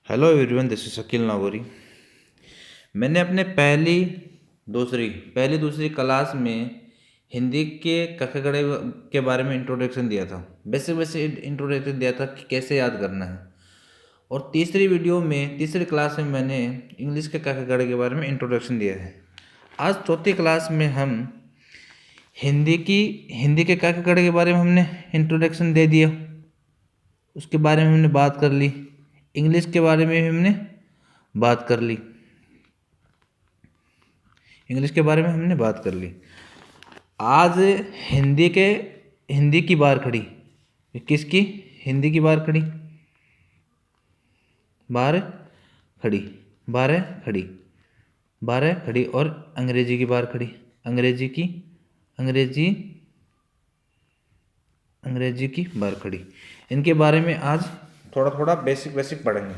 Hello everyone, this is Shakeel Nagori. मैंने अपने पहली दूसरी क्लास में हिंदी के कखगड़े के बारे में इंट्रोडक्शन दिया था। बेसिक बेसिक इंट्रोडक्शन दिया था कि कैसे याद करना है। और तीसरी क्लास में मैंने इंग्लिश के कखगड़े के बारे में इंट्रोडक्शन दिया है। आज चौथी क्लास में हम हिंदी के कखगड़े के बारे में हमने इंट्रोडक्शन दे दिया, उसके बारे में हमने बात कर ली। इंग्लिश के बारे में भी हमने बात कर ली। आज हिंदी की बार खड़ी। किसकी? हिंदी की बार खड़ी। बारह खड़ी और अंग्रेजी की बार खड़ी। अंग्रेजी की बार खड़ी। इनके बारे में आज थोड़ा थोड़ा बेसिक पढ़ेंगे।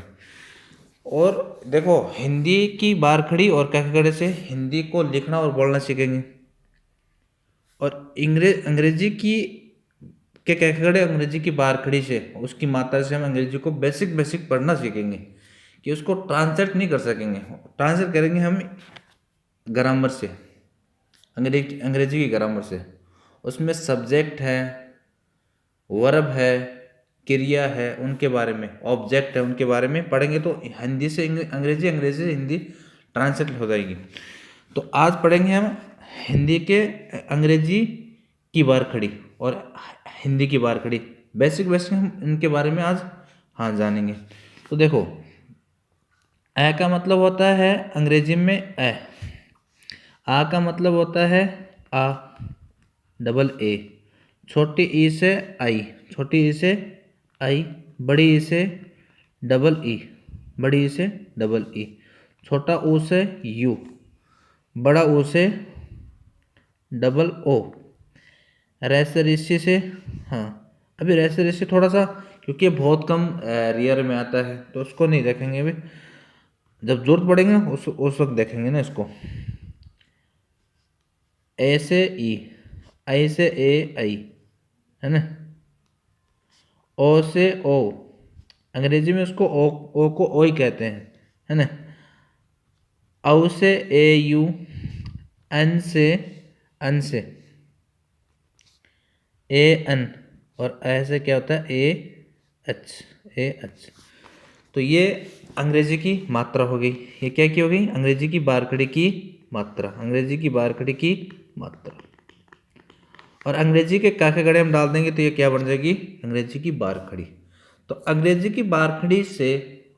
और देखो, हिंदी की बार खड़ी और कखगड़े से हिंदी को लिखना और बोलना सीखेंगे। और अंग्रेजी के कखगड़े अंग्रेजी की बार खड़ी से, उसकी मात्रा से हम अंग्रेजी को बेसिक पढ़ना सीखेंगे। कि उसको ट्रांसलेट नहीं कर सकेंगे, ट्रांसलेट करेंगे हम ग्रामर से, अंग्रेजी की ग्रामर से। उसमें सब्जेक्ट है, वर्ब है, क्रिया है, उनके बारे में, ऑब्जेक्ट है, उनके बारे में पढ़ेंगे तो हिंदी से अंग्रेजी, अंग्रेजी से हिंदी ट्रांसलेट हो जाएगी। तो आज पढ़ेंगे हम हिंदी के अंग्रेजी की बार खड़ी और हिंदी की बार खड़ी। बेसिक हम इनके बारे में आज जानेंगे। तो देखो, ए का मतलब होता है अंग्रेजी में ए। आ का मतलब होता है आ, डबल ए। छोटी ई से आई, बड़ी ई से डबल ई, छोटा ऊ से यू, बड़ा ऊ से डबल ओ। रेसे ऋषि से, अभी रेसे ऋषि थोड़ा सा, क्योंकि बहुत कम रियर में आता है तो उसको नहीं देखेंगे अभी, जब जरूरत पड़ेगी ना उस वक्त देखेंगे ना इसको। ए से ई, आई से ए आई, है ना। ओ से ओ, अंग्रेजी में उसको ओ को ओ ही कहते हैं, है ना। औ से ए यू, अन से ए एन, और ऐसे क्या होता है ए एच। तो ये अंग्रेजी की मात्रा हो गई। ये क्या की हो गई? अंग्रेजी की बारखड़ी की मात्रा। और अंग्रेजी के काके हम डाल देंगे तो ये क्या बन जाएगी? अंग्रेजी की बारखड़ी। तो अंग्रेजी की बारखड़ी से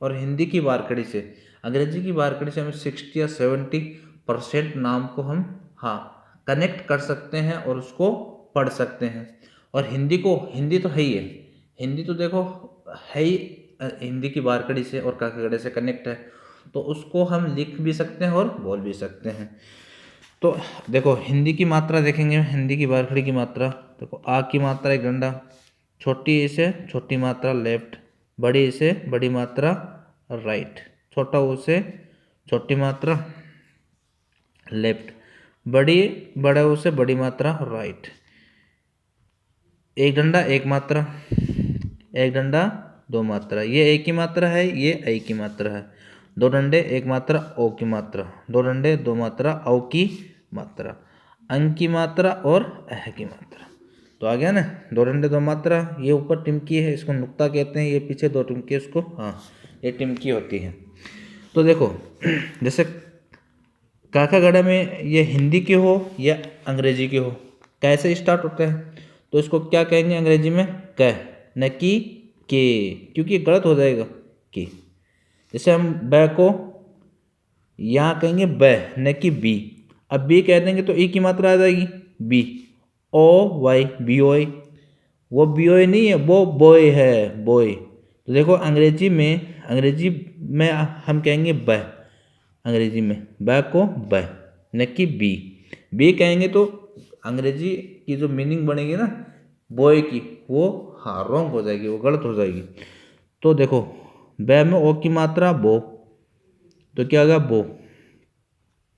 और हिंदी की बारखड़ी से, अंग्रेजी की बारखड़ी से हमें 60 या 70% नाम को हम कनेक्ट कर सकते हैं और उसको पढ़ सकते हैं। और हिंदी तो है ही है, हिंदी तो देखो है ही, हिंदी की बारखड़ी से और काकगड़े से कनेक्ट है, तो उसको हम लिख भी सकते हैं और बोल भी सकते हैं। तो देखो, हिंदी की मात्रा देखेंगे, हिंदी की बारखड़ी की मात्रा। देखो, आ की मात्रा एक डंडा, छोटी ई से छोटी मात्रा लेफ्ट, बड़ी ई से बड़ी मात्रा राइट, छोटा ऊ से छोटी मात्रा लेफ्ट, बड़े ऊ से बड़ी मात्रा राइट। एक डंडा एक मात्रा, एक डंडा दो मात्रा, ये एक की मात्रा है, ये ऐ की मात्रा है। दो डंडे एक मात्रा ओ की मात्रा, दो डंडे दो मात्रा औ की मात्रा, अंक की मात्रा और अह की मात्रा। तो आ गया ना, दो डंडे दो मात्रा। ये ऊपर टिमकी है, इसको नुक्ता कहते हैं। ये पीछे दो टिमकी, इसको ये टिमकी होती है। तो देखो, जैसे काकागड़ा में ये हिंदी के हो या अंग्रेजी के हो, कैसे स्टार्ट होते हैं? तो इसको क्या कहेंगे अंग्रेजी में? क, न कि के, क्योंकि गलत हो जाएगा कि। जैसे हम ब को यहाँ कहेंगे ब, न कि बी। अब बी कह देंगे तो ई की मात्रा आ जाएगी B, O Y, B O I. वो बी ओ आई नहीं है, वो बॉय है, बॉय। तो देखो, अंग्रेजी में हम कहेंगे ब, अंग्रेजी में ब को ब, न कि बी कहेंगे तो अंग्रेजी की जो मीनिंग बनेगी ना बॉय की, वो रॉन्ग हो जाएगी, वो गलत हो जाएगी। तो देखो, ब में ओ की मात्रा बो, तो क्या होगा? बो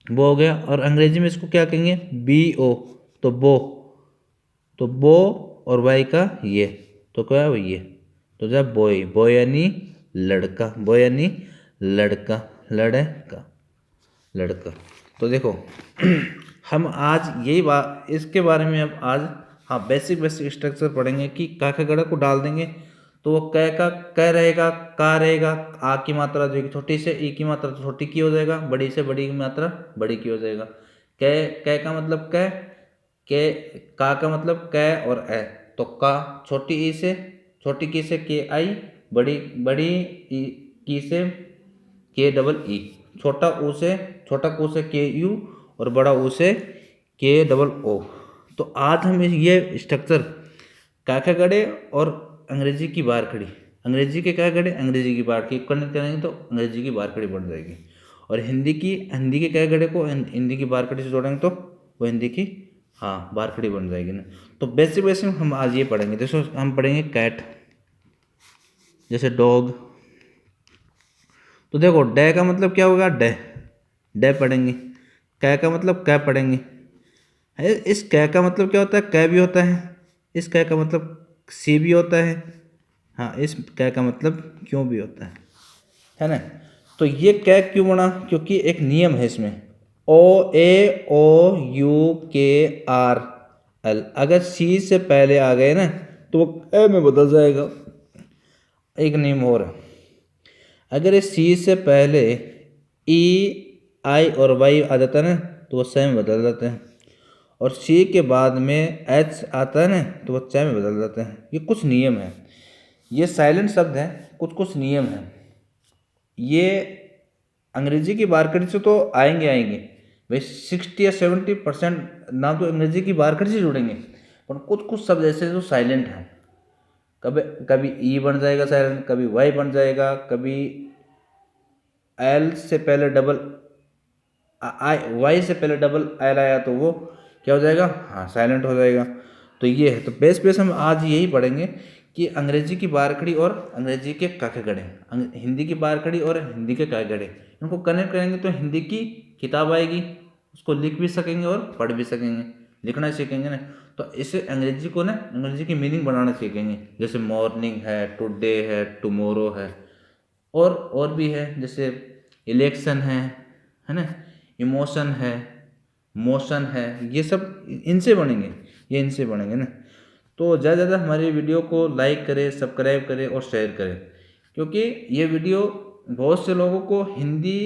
हो गया। और अंग्रेजी में इसको क्या कहेंगे? बी ओ, तो बो और वाई का ये, तो क्या है ये? तो जब बॉय यानी लड़का, बॉय यानी लड़का, लड़का, लड़का। तो देखो हम आज यही बात इसके बारे में अब आज हाँ बेसिक स्ट्रक्चर पढ़ेंगे कि का खगड़ा को डाल देंगे तो वो क का क रहेगा, का रहेगा, आ की मात्रा जो कि छोटी से, ई की मात्रा तो छोटी की हो जाएगा, बड़ी से बड़ी की मात्रा बड़ी की हो जाएगा। क का मतलब का मतलब क और ए, तो का छोटी ई से, छोटी की से के आई, बड़ी बड़ी ई की से के डबल ई, छोटा ऊ से, छोटा कू से के यू और बड़ा ऊ से के डबल ओ। तो आज हम ये स्ट्रक्चर का गड़े और अंग्रेजी की बार खड़ी, अंग्रेजी के क्या गड़े, अंग्रेजी की बार की कनेक्ट करेंगे तो अंग्रेजी की बार खड़ी बन जाएगी, और हिंदी के क्या गड़े को हिंदी की बार खड़ी से जोड़ेंगे तो वो हिंदी की हाँ बार खड़ी बन जाएगी ना। तो बेसिक हम आज ये पढ़ेंगे। जैसे हम पढ़ेंगे कैट, जैसे डॉग। तो देखो डे का मतलब क्या होगा, डे, डे पढ़ेंगे। कै का मतलब कै पढ़ेंगे। इस कै का मतलब क्या होता है, कै भी होता है। इस कै का मतलब सी भी होता है। हाँ, इस कै का मतलब क्यों भी होता है ना। तो ये कै क्यों बना, क्योंकि एक नियम है इसमें, ओ ए ओ यू के आर एल, अगर सी से पहले आ गए ना तो वो ए में बदल जाएगा। एक नियम और है, अगर इस सी से पहले ई आई और वाई आ जाता है ना तो वो से में बदल जाते हैं, और सी के बाद में एच आता है ना तो वो च में बदल जाते हैं। ये कुछ नियम है, ये साइलेंट शब्द हैं, कुछ नियम हैं। ये अंग्रेजी की बारकड़ी से तो आएंगे भाई, 60 या 70% ना तो अंग्रेजी की बारकड़ी से जुड़ेंगे, पर कुछ शब्द ऐसे जो साइलेंट हैं। कभी कभी ई बन जाएगा साइलेंट, कभी वाई बन जाएगा, कभी एल से पहले डबल आई, वाई से पहले डबल एल आया तो वो क्या हो जाएगा, हाँ साइलेंट हो जाएगा। तो ये है, तो बेस हम आज यही पढ़ेंगे कि अंग्रेजी की बारकड़ी और अंग्रेजी के काकगड़े, हिंदी की बारकड़ी और हिंदी के काकगड़े, इनको कनेक्ट करेंगे तो हिंदी की किताब आएगी, उसको लिख भी सकेंगे और पढ़ भी सकेंगे, लिखना सीखेंगे ना। तो इसे अंग्रेजी को ना अंग्रेजी की मीनिंग बनाना सीखेंगे, जैसे मॉर्निंग है, टुडे है, टुमारो है, और भी है, जैसे इलेक्शन है ना, इमोशन है, मोशन है, ये सब इनसे बनेंगे, ये इनसे बनेंगे ना। तो ज़्यादा से ज़्यादा हमारी वीडियो को लाइक करें, सब्सक्राइब करें और शेयर करें, क्योंकि ये वीडियो बहुत से लोगों को हिंदी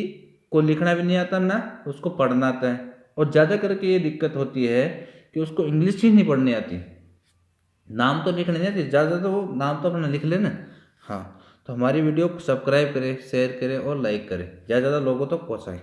को लिखना भी नहीं आता ना उसको पढ़ना आता है, और ज़्यादा करके ये दिक्कत होती है कि उसको इंग्लिश ही नहीं पढ़नी आती, नाम तो लिखने नहीं आती, ज़्यादा तो वो नाम तो अपना लिख लेना। हाँ, तो हमारी वीडियो को सब्सक्राइब करें, शेयर करें और लाइक करें, ज़्यादा से ज़्यादा लोगों तक पहुँचाएं।